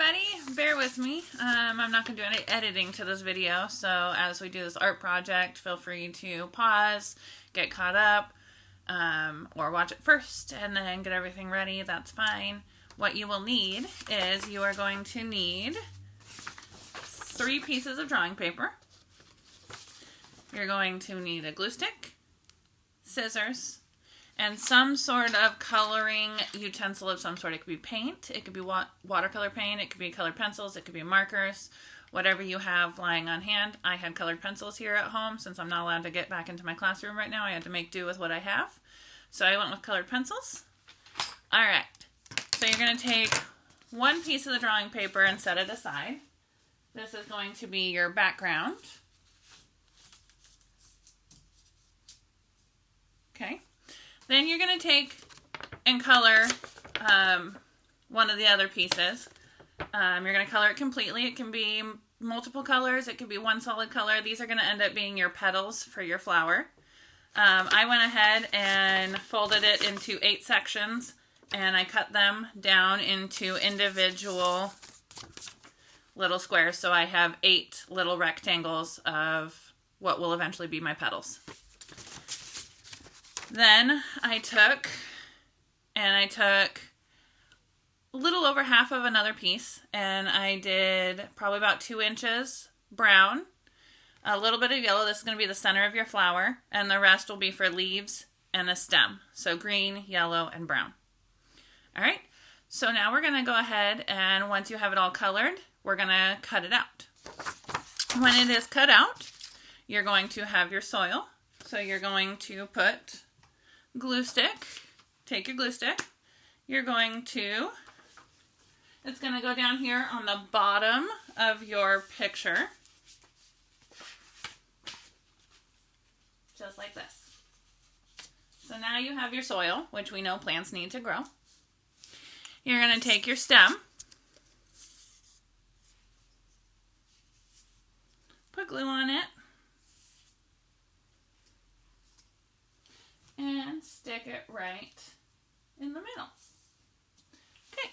everybody, bear with me. I'm not going to do any editing to this video, so as we do this art project, feel free to pause, get caught up, or watch it first and then get everything ready. That's fine. What you will need is you are going to need 3 pieces of drawing paper. You're going to need a glue stick, scissors, and some sort of coloring utensil of some sort. It could be paint, it could be watercolor paint, it could be colored pencils, it could be markers, whatever you have lying on hand. I had colored pencils here at home. Since I'm not allowed to get back into my classroom right now, I had to make do with what I have. So I went with colored pencils. Alright, so you're going to take 1 piece of the drawing paper and set it aside. This is going to be your background. Okay. Then you're going to take and color one of the other pieces. You're going to color it completely. It can be multiple colors. It could be 1 solid color. These are going to end up being your petals for your flower. I went ahead and folded it into 8 sections, and I cut them down into individual little squares. So I have 8 little rectangles of what will eventually be my petals. Then I took a little over half of another piece, and I did probably about 2 inches brown, a little bit of yellow. This is going to be the center of your flower, and the rest will be for leaves and a stem. So green, yellow, and brown. All right, so now we're going to go ahead, and once you have it all colored, we're going to cut it out. When it is cut out, you're going to have your soil. So you're going to put glue stick, take your glue stick, you're going to, it's going to go down here on the bottom of your picture, just like this. So now you have your soil, which we know plants need to grow. You're going to take your stem, put glue on it, and stick it right in the middle. Okay.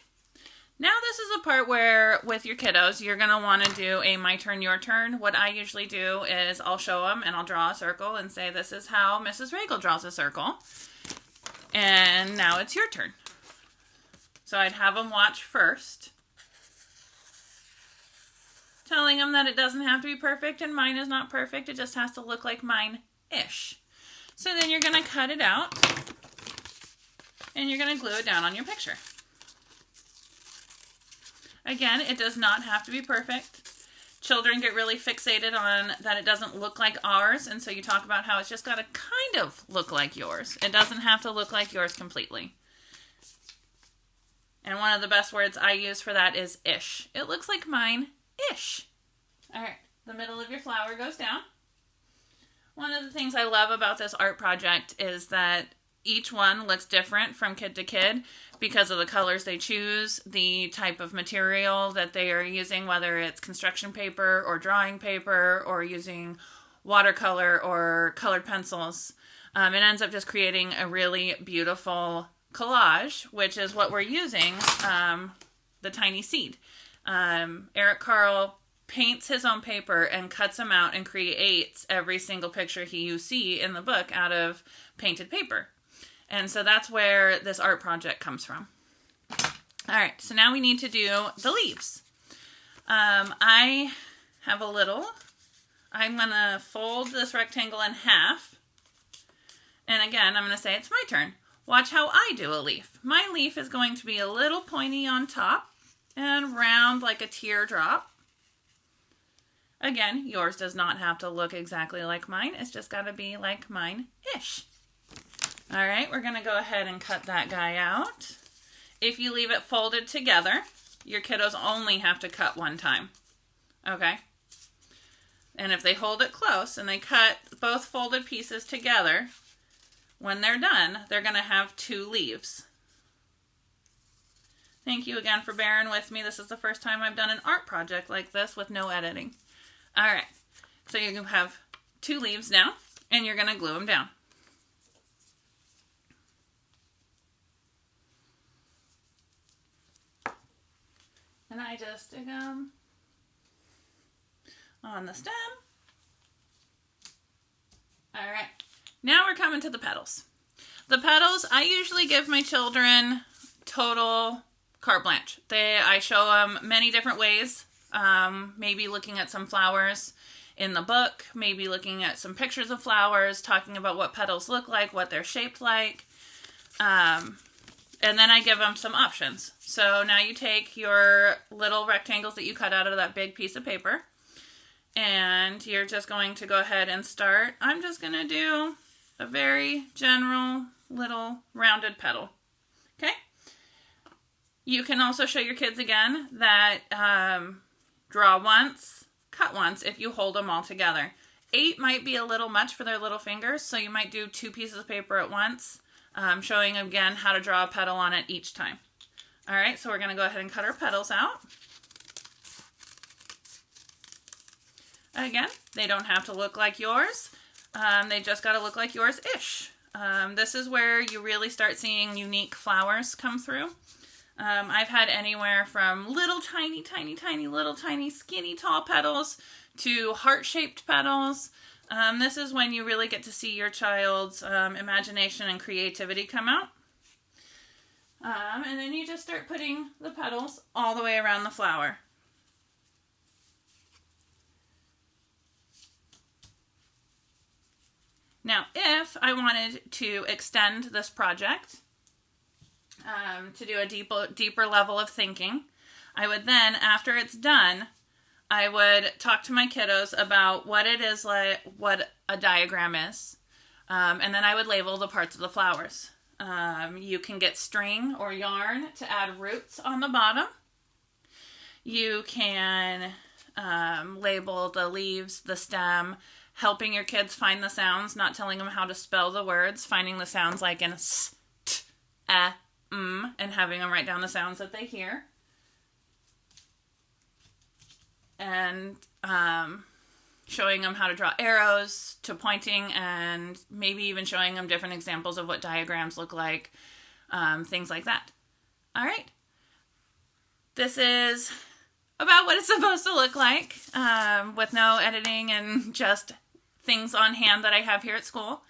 Now this is the part where, with your kiddos, you're going to want to do a my turn, your turn. What I usually do is I'll show them and I'll draw a circle and say, this is how Mrs. Regal draws a circle. And now it's your turn. So I'd have them watch first, telling them that it doesn't have to be perfect and mine is not perfect. It just has to look like mine-ish. So then you're going to cut it out, and you're going to glue it down on your picture. Again, it does not have to be perfect. Children get really fixated on that it doesn't look like ours, and so you talk about how it's just got to kind of look like yours. It doesn't have to look like yours completely. And one of the best words I use for that is ish. It looks like mine-ish. All right, the middle of your flower goes down. One of the things I love about this art project is that each one looks different from kid to kid because of the colors they choose, the type of material that they are using, whether it's construction paper or drawing paper or using watercolor or colored pencils. It ends up just creating a really beautiful collage, which is what we're using, the tiny seed. Carle paints his own paper and cuts them out and creates every single picture you see in the book out of painted paper. And so that's where this art project comes from. All right, so now we need to do the leaves. I have a little. I'm going to fold this rectangle in half. And again, I'm going to say it's my turn. Watch how I do a leaf. My leaf is going to be a little pointy on top and round like a teardrop. Again, yours does not have to look exactly like mine. It's just got to be like mine-ish. All right, we're going to go ahead and cut that guy out. If you leave it folded together, your kiddos only have to cut 1 time. Okay? And if they hold it close and they cut both folded pieces together, when they're done, they're going to have 2 leaves. Thank you again for bearing with me. This is the first time I've done an art project like this with no editing. All right, so you're going to have 2 leaves now, and you're going to glue them down. And I just stick them on the stem. All right, now we're coming to the petals. The petals, I usually give my children total carte blanche. I show them many different ways, maybe looking at some flowers in the book, maybe looking at some pictures of flowers, talking about what petals look like, what they're shaped like, and then I give them some options. So now you take your little rectangles that you cut out of that big piece of paper, and you're just going to go ahead and start. I'm just going to do a very general little rounded petal. Okay? You can also show your kids again that draw once, cut once if you hold them all together. 8 might be a little much for their little fingers, so you might do 2 pieces of paper at once, showing again how to draw a petal on it each time. All right, so we're going to go ahead and cut our petals out. Again, they don't have to look like yours. They just got to look like yours-ish. This is where you really start seeing unique flowers come through. I've had anywhere from little tiny, little tiny, skinny, tall petals to heart-shaped petals. This is when you really get to see your child's imagination and creativity come out. And then you just start putting the petals all the way around the flower. Now, if I wanted to extend this project to do a deeper level of thinking, I would then, after it's done, I would talk to my kiddos about what it is like, what a diagram is, and then I would label the parts of the flowers. You can get string or yarn to add roots on the bottom. You can label the leaves, the stem, helping your kids find the sounds, not telling them how to spell the words, finding the sounds like in s, t, and having them write down the sounds that they hear. And showing them how to draw arrows to pointing, and maybe even showing them different examples of what diagrams look like, things like that. All right. This is about what it's supposed to look like, with no editing and just things on hand that I have here at school.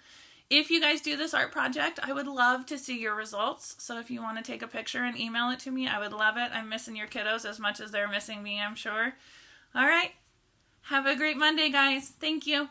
If you guys do this art project, I would love to see your results. So if you want to take a picture and email it to me, I would love it. I'm missing your kiddos as much as they're missing me, I'm sure. All right. Have a great Monday, guys. Thank you.